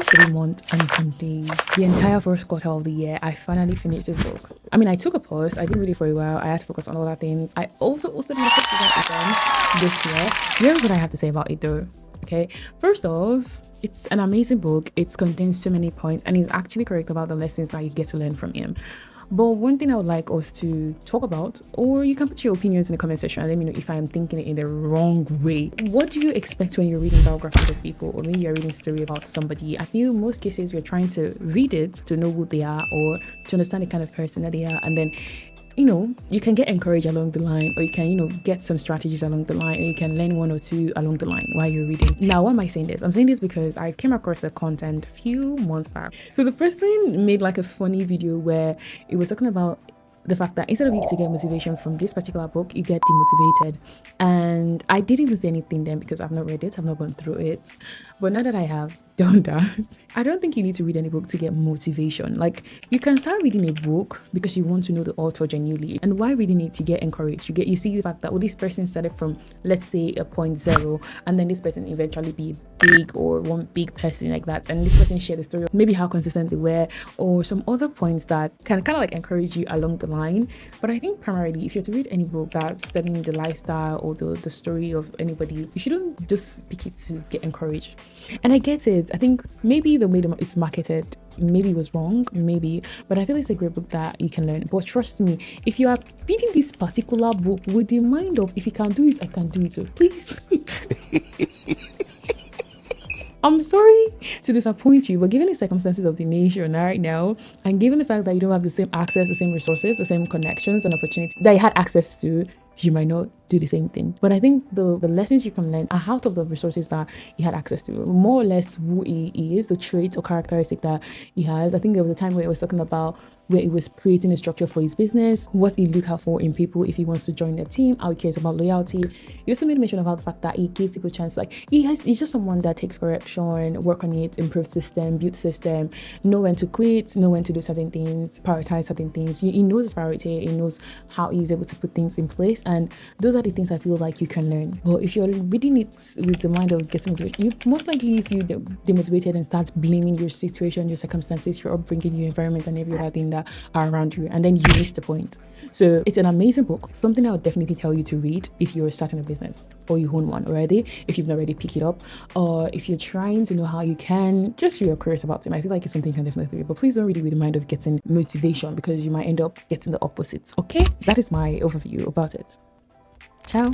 almost 3 months and some days, the entire first quarter of the year, I finally finished this book. I mean, I took a pause. I didn't read it for a while. I had to focus on other things. I also hosted my first event again this year. Here's what I have to say about it though. Okay, first off, it's an amazing book. It contains so many points and he's actually correct about the lessons that you get to learn from him. But one thing I would like us to talk about, or you can put your opinions in the comment section and let me know if I'm thinking it in the wrong way. What do you expect when you're reading biographies of people, or when you're reading a story about somebody? I feel most cases we're trying to read it to know who they are or to understand the kind of person that they are, and then you can get encouraged along the line, or you can, get some strategies along the line, or you can learn one or two along the line while you're reading. Now, why am I saying this? I'm saying this because I came across the content a few months back. So the person made like a funny video where it was talking about the fact that instead of you to get motivation from this particular book, you get demotivated. And I didn't even say anything then because I've not read it, I've not gone through it. But now that I have done that, I don't think you need to read any book to get motivation. Like, you can start reading a book because you want to know the author genuinely. And why reading it? To get encouraged. You see the fact that, this person started from, let's say, a point zero, and then this person eventually be big, or one big person like that, and this person shared the story of maybe how consistent they were, or some other points that can kind of like encourage you along the line. But I think primarily, if you're to read any book that's studying the lifestyle or the story of anybody, you shouldn't just pick it to get encouraged. And I get it. I think maybe the way it's marketed maybe was wrong, maybe, but I feel it's a great book that you can learn. But trust me, if you are reading this particular book with the mind of, if you can do it, I can do it too, please. I'm sorry to disappoint you, but given the circumstances of the nation right now, and given the fact that you don't have the same access, the same resources, the same connections and opportunities that you had access to, you might not do the same thing. But I think the lessons you can learn are out of the resources that he had access to, more or less who he is, the traits or characteristic that he has. I think there was a time where he was talking about where he was creating a structure for his business, what he look out for in people if he wants to join their team, how he cares about loyalty. He also made mention about the fact that he gave people a chance. Like, he's just someone that takes correction, work on it, improve system, build system, know when to quit, know when to do certain things, prioritize certain things. He knows his priority, he knows how he's able to put things in place, and those are the things I feel like you can learn. But if you're reading it with the mind of getting motivated, you most likely feel demotivated and start blaming your situation, your circumstances, your upbringing, your environment, and every other thing that are around you, and then you miss the point. So it's an amazing book, something I would definitely tell you to read if you're starting a business or you own one already, if you've not already picked it up, or if you're trying to know how you can, just you're curious about it. I feel like it's something you can definitely read, but please don't read it with the mind of getting motivation, because you might end up getting the opposites. Okay, that is my overview about it. Ciao.